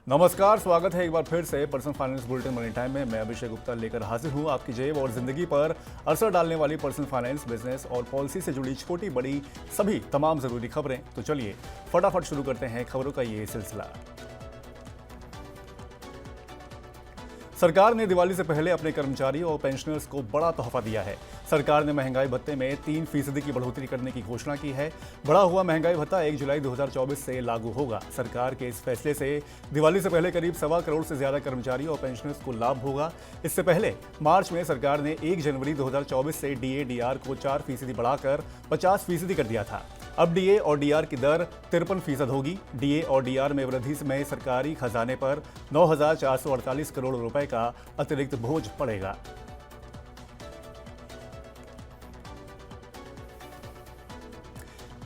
नमस्कार, स्वागत है एक बार फिर से personal finance bulletin money time में। मैं अभिषेक गुप्ता लेकर हाजिर हूं आपकी जेब और जिंदगी पर असर डालने वाली पर्सनल फाइनेंस, बिजनेस और पॉलिसी से जुड़ी छोटी बड़ी सभी तमाम जरूरी खबरें। तो चलिए फटाफट शुरू करते हैं खबरों का ये सिलसिला। सरकार ने दिवाली से पहले अपने कर्मचारियों और पेंशनर्स को बड़ा तोहफा दिया है। सरकार ने महंगाई भत्ते में 3% की बढ़ोतरी करने की घोषणा की है। बढ़ा हुआ महंगाई भत्ता 1 जुलाई 2024 से लागू होगा। सरकार के इस फैसले से दिवाली से पहले करीब 1.25 करोड़ से ज्यादा कर्मचारियों और पेंशनर्स को लाभ होगा। इससे पहले मार्च में सरकार ने 1 जनवरी 2024 से डीए डीआर को 4% बढ़ाकर 50% कर दिया था। अब डीए और डीआर की दर 53% होगी। डीए और डीआर में वृद्धि में सरकारी खजाने पर 9,448 करोड़ रुपए का अतिरिक्त बोझ पड़ेगा।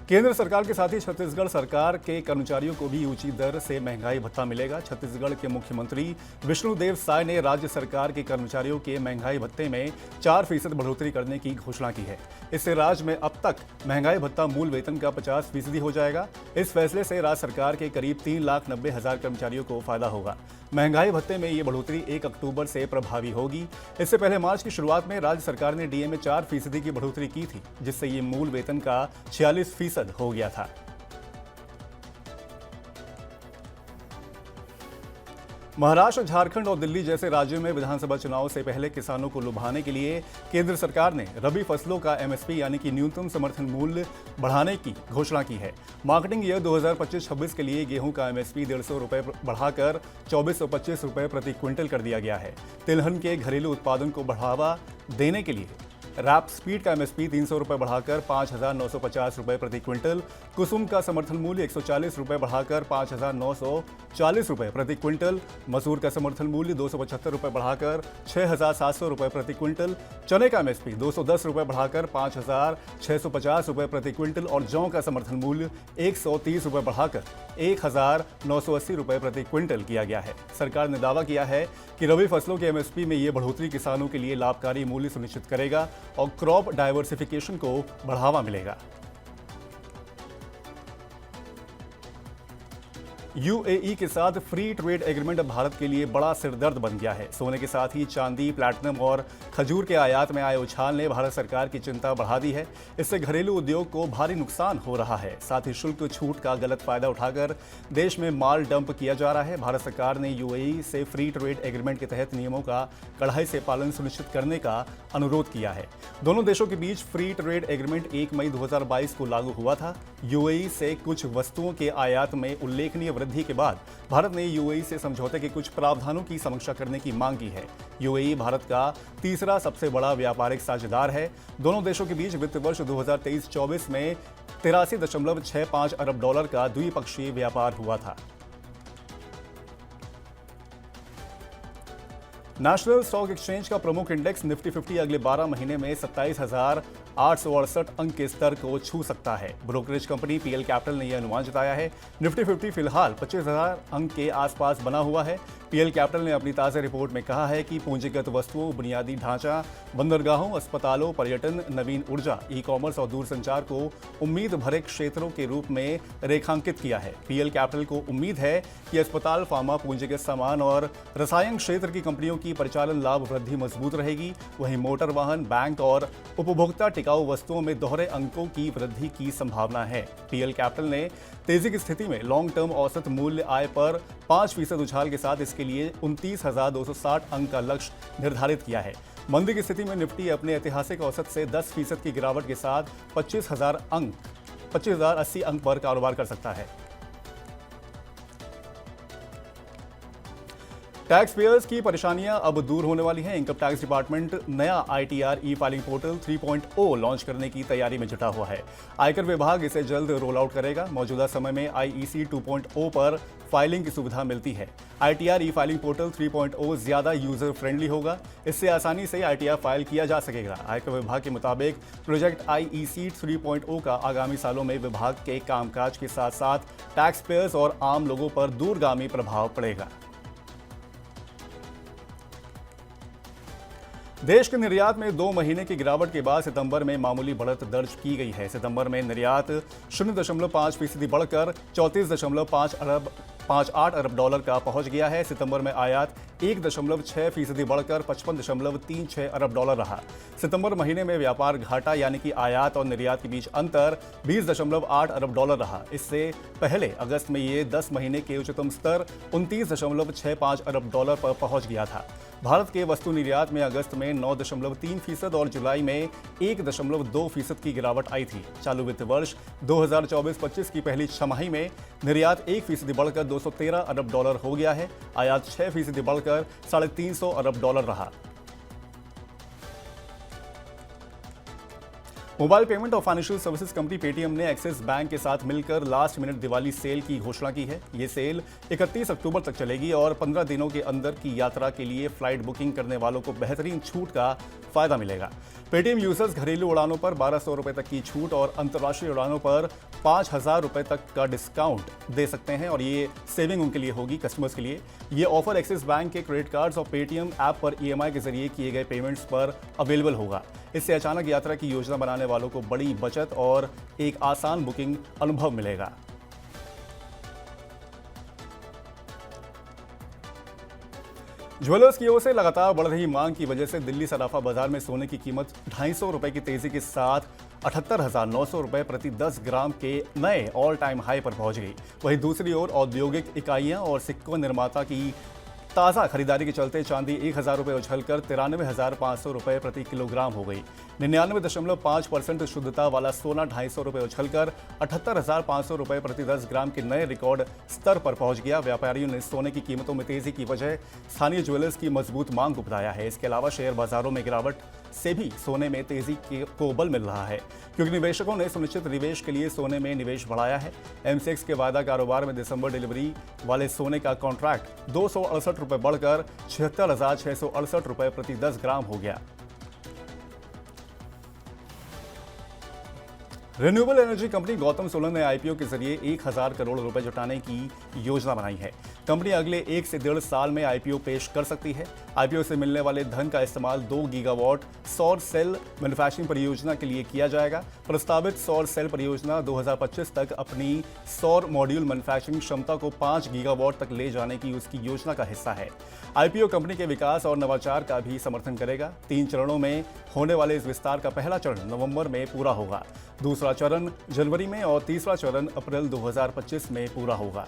केंद्र सरकार के साथ ही छत्तीसगढ़ सरकार के कर्मचारियों को भी ऊंची दर से महंगाई भत्ता मिलेगा। छत्तीसगढ़ के मुख्यमंत्री विष्णुदेव साय ने राज्य सरकार के कर्मचारियों के महंगाई भत्ते में 4% बढ़ोतरी करने की घोषणा की है। इससे राज्य में अब तक महंगाई भत्ता मूल वेतन का 50% हो जाएगा। इस फैसले से राज्य सरकार के करीब 3,90,000 कर्मचारियों को फायदा होगा। महंगाई भत्ते में ये बढ़ोतरी 1 अक्टूबर से प्रभावी होगी। इससे पहले मार्च की शुरुआत में राज्य सरकार ने डीए में 4% की बढ़ोतरी की थी, जिससे ये मूल वेतन का 46% हो गया था। महाराष्ट्र, झारखंड और दिल्ली जैसे राज्यों में विधानसभा चुनाव से पहले किसानों को लुभाने के लिए केंद्र सरकार ने रबी फसलों का एमएसपी यानी कि न्यूनतम समर्थन मूल्य बढ़ाने की घोषणा की है। मार्केटिंग ईयर 2025-26 के लिए गेहूं का एमएसपी 150 रुपये बढ़ाकर 2425 रुपये प्रति क्विंटल कर दिया गया है। तिलहन के घरेलू उत्पादन को बढ़ावा देने के लिए रैप स्पीड का एमएसपी 300 रुपये बढ़ाकर 5,950 रुपये प्रति क्विंटल, कुसुम का समर्थन मूल्य 140 रुपये बढ़ाकर 5,940 रुपये प्रति क्विंटल, मसूर का समर्थन मूल्य 275 रुपये बढ़ाकर 6,700 रुपये प्रति क्विंटल, चने का एमएसपी 210 रुपये बढ़ाकर 5,650 रुपये प्रति क्विंटल और जौ का समर्थन मूल्य 130 रुपये बढ़ाकर 1,980 रुपये प्रति क्विंटल किया गया है। सरकार ने दावा किया है कि रबी फसलों के एमएसपी में ये बढ़ोतरी किसानों के लिए लाभकारी मूल्य सुनिश्चित करेगा और क्रॉप डाइवर्सिफिकेशन को बढ़ावा मिलेगा। यूएई के साथ फ्री ट्रेड एग्रीमेंट अब भारत के लिए बड़ा सिरदर्द बन गया है। सोने के साथ ही चांदी, प्लैटिनम और खजूर के आयात में आए उछाल ने भारत सरकार की चिंता बढ़ा दी है। इससे घरेलू उद्योग को भारी नुकसान हो रहा है। साथ ही शुल्क छूट का गलत फायदा उठाकर देश में माल डंप किया जा रहा है। भारत सरकार ने यूएई से फ्री ट्रेड एग्रीमेंट के तहत नियमों का कड़ाई से पालन सुनिश्चित करने का अनुरोध किया है। दोनों देशों के बीच फ्री ट्रेड एग्रीमेंट 1 मई 2022 को लागू हुआ था। यूएई से कुछ वस्तुओं के आयात में उल्लेखनीय वृद्धि के बाद भारत ने यूएई से समझौते के कुछ प्रावधानों की समीक्षा करने की मांग की है। यूएई भारत का तीसरा सबसे बड़ा व्यापारिक साझेदार है। दोनों देशों के बीच वित्त वर्ष 2023-24 में 83.65 अरब डॉलर का द्विपक्षीय व्यापार हुआ था। नेशनल स्टॉक एक्सचेंज का प्रमुख इंडेक्स निफ्टी 50 अगले 12 महीने में 27,868 अंक के स्तर को छू सकता है। ब्रोकरेज कंपनी पीएल कैपिटल ने यह अनुमान जताया है। निफ्टी 50 फिलहाल 25,000 अंक के आसपास बना हुआ है। पीएल कैपिटल ने अपनी ताज़ा रिपोर्ट में कहा है कि पूंजीगत वस्तुओं, बुनियादी ढांचा, बंदरगाहों, अस्पतालों, पर्यटन, नवीन ऊर्जा, ई कॉमर्स और दूरसंचार को उम्मीद भरे क्षेत्रों के रूप में रेखांकित किया है। पीएल कैपिटल को उम्मीद है कि अस्पताल, फार्मा, पूंजीगत सामान और रसायन क्षेत्र की कंपनियों की परिचालन लाभ वृद्धि मजबूत रहेगी। वहीं मोटर वाहन, बैंक और उपभोक्ता टिकाऊ वस्तुओं में दोहरे अंकों की वृद्धि की संभावना है। पीएल कैपिटल ने तेजी की स्थिति में लॉन्ग टर्म औसत मूल्य आय पर 5% उछाल के साथ इसके लिए 29,260 अंक का लक्ष्य निर्धारित किया है। मंदी की स्थिति में निफ्टी अपने ऐतिहासिक औसत से 10% की गिरावट के साथ 25,080 अंक पर कारोबार कर सकता है। टैक्स पेयर्स की परेशानियां अब दूर होने वाली हैं। इनकम टैक्स डिपार्टमेंट नया आईटीआर ई फाइलिंग पोर्टल 3.0 लॉन्च करने की तैयारी में जुटा हुआ है। आयकर विभाग इसे जल्द रोल आउट करेगा। मौजूदा समय में आईईसी 2.0 पर फाइलिंग की सुविधा मिलती है। आईटीआर ई फाइलिंग पोर्टल 3.0 ज्यादा यूजर फ्रेंडली होगा। इससे आसानी से आईटीआर फाइल किया जा सकेगा। आयकर विभाग के मुताबिक प्रोजेक्ट आईईसी 3.0 का आगामी सालों में विभाग के कामकाज के साथ साथ टैक्स पेयर्स और आम लोगों पर दूरगामी प्रभाव पड़ेगा। देश के निर्यात में 2 महीने की गिरावट के बाद सितंबर में मामूली बढ़त दर्ज की गई है। सितंबर में निर्यात 0.5% बढ़कर 6.58 अरब डॉलर का पहुंच गया है। सितंबर में आयात 1.6% बढ़कर 55.36 अरब डॉलर रहा। सितंबर महीने में व्यापार घाटा यानी कि आयात और निर्यात के बीच अंतर 20.8 अरब डॉलर रहा। इससे पहले अगस्त में ये 10 महीने के उच्चतम स्तर 29.65 अरब डॉलर पर पहुंच गया था। भारत के वस्तु निर्यात में अगस्त में 9.3% और जुलाई में 1.2% की गिरावट आई थी। चालू वित्त वर्ष 2024-25 की पहली छमाही में निर्यात 1% बढ़कर 213 अरब डॉलर हो गया है। आयात 6% बढ़कर 350 अरब डॉलर रहा। मोबाइल पेमेंट और फाइनेंशियल सर्विसेज कंपनी पेटीएम ने एक्सिस बैंक के साथ मिलकर लास्ट मिनट दिवाली सेल की घोषणा की है। ये सेल 31 अक्टूबर तक चलेगी और 15 दिनों के अंदर की यात्रा के लिए फ्लाइट बुकिंग करने वालों को बेहतरीन छूट का फायदा मिलेगा। पेटीएम यूजर्स घरेलू उड़ानों पर 1200 रुपए तक की छूट और अंतर्राष्ट्रीय उड़ानों पर 5000 रुपए तक का डिस्काउंट दे सकते हैं और ये सेविंग उनके लिए होगी, कस्टमर्स के लिए। ये ऑफर एक्सिस बैंक के क्रेडिट कार्ड्स और पेटीएम ऐप पर EMI के जरिए किए गए पेमेंट्स पर अवेलेबल होगा। इससे अचानक यात्रा की योजना बनाने वालों को बड़ी बचत और एक आसान बुकिंग अनुभव मिलेगा। ज्वेलर्स की ओर से लगातार बढ़ रही मांग की वजह से दिल्ली सराफा बाजार में सोने की कीमत 250 रुपए की तेजी के साथ 78,900 रुपए प्रति 10 ग्राम के नए ऑल टाइम हाई पर पहुंच गई। वहीं दूसरी ओर औद्योगिक इकाइयां और सिक्कों निर्माता की ताज़ा खरीदारी के चलते चांदी 1,000 रुपये उछलकर 93,500 रुपये प्रति किलोग्राम हो गई। 99.5% शुद्धता वाला सोना 250 रुपये उछलकर 78,500 रुपये प्रति 10 ग्राम के नए रिकॉर्ड स्तर पर पहुंच गया। व्यापारियों ने सोने की कीमतों में तेजी की वजह स्थानीय ज्वेलर्स की मजबूत मांग को बताया है। इसके अलावा शेयर बाजारों में गिरावट से भी सोने में तेजी को बल मिल रहा है, क्योंकि निवेशकों ने सुनिश्चित निवेश के लिए सोने में निवेश बढ़ाया है। MCX के वायदा कारोबार में दिसंबर डिलीवरी वाले सोने का कॉन्ट्रैक्ट 268 रुपये बढ़कर 76,668 रुपये प्रति 10 ग्राम हो गया। Renewable energy company Gautam Solan ने IPO के जरिए 1,000 करोड़ रुपए जुटाने की योजना बनाई है। कंपनी अगले 1 से 1.5 साल में IPO पेश कर सकती है। IPO से मिलने वाले धन का इस्तेमाल 2 गीगावाट सौर सेल मैन्युफैक्चरिंग परियोजना के लिए किया जाएगा। प्रस्तावित सौर सेल परियोजना 2025 तक अपनी सौर मॉड्यूल मैन्युफैक्चरिंग क्षमता को 5 गीगावाट तक ले जाने की उसकी योजना का हिस्सा है। IPO कंपनी के विकास और नवाचार का भी समर्थन करेगा। 3 चरणों में होने वाले इस विस्तार का पहला चरण नवंबर में पूरा होगा, दूसरा चरण जनवरी में और तीसरा चरण अप्रैल 2025 में पूरा होगा।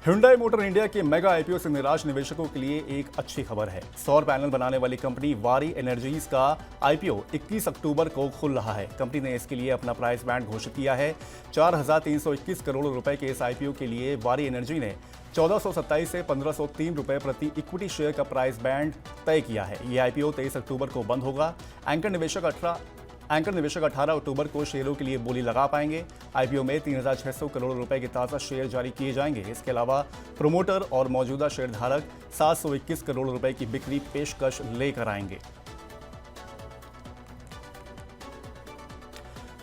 Hyundai मोटर इंडिया के मेगा IPO से निराश निवेशकों के लिए एक अच्छी खबर है। सौर पैनल बनाने वाली कंपनी वारी एनर्जीज का IPO 21 अक्टूबर को खुल रहा है। कंपनी ने इसके लिए अपना प्राइस बैंड घोषित किया है। 4,321 करोड़ रुपए के इस IPO के लिए वारी एनर्जी ने 1427 से 1503 रुपए प्रति इक्विटी शेयर का प्राइस बैंड तय किया है। यह IPO 23 अक्टूबर को बंद होगा। एंकर निवेशक 18 अक्टूबर को शेयरों के लिए बोली लगा पाएंगे। IPO में 3,600 करोड़ रुपए के ताज़ा शेयर जारी किए जाएंगे। इसके अलावा प्रोमोटर और मौजूदा शेयरधारक 721 करोड़ रुपए की बिक्री पेशकश लेकर आएंगे।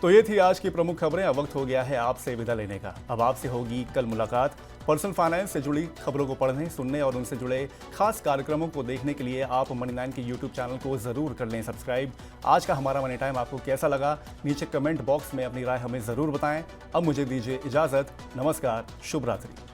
तो ये थी आज की प्रमुख खबरें। अब वक्त हो गया है आपसे विदा लेने का। अब आपसे होगी कल मुलाकात। पर्सनल फाइनेंस से जुड़ी खबरों को पढ़ने, सुनने और उनसे जुड़े खास कार्यक्रमों को देखने के लिए आप मनी9 के YouTube चैनल को जरूर कर लें सब्सक्राइब। आज का हमारा मनी टाइम आपको कैसा लगा, नीचे कमेंट बॉक्स में अपनी राय हमें जरूर बताएं। अब मुझे दीजिए इजाजत। नमस्कार, शुभ रात्रि।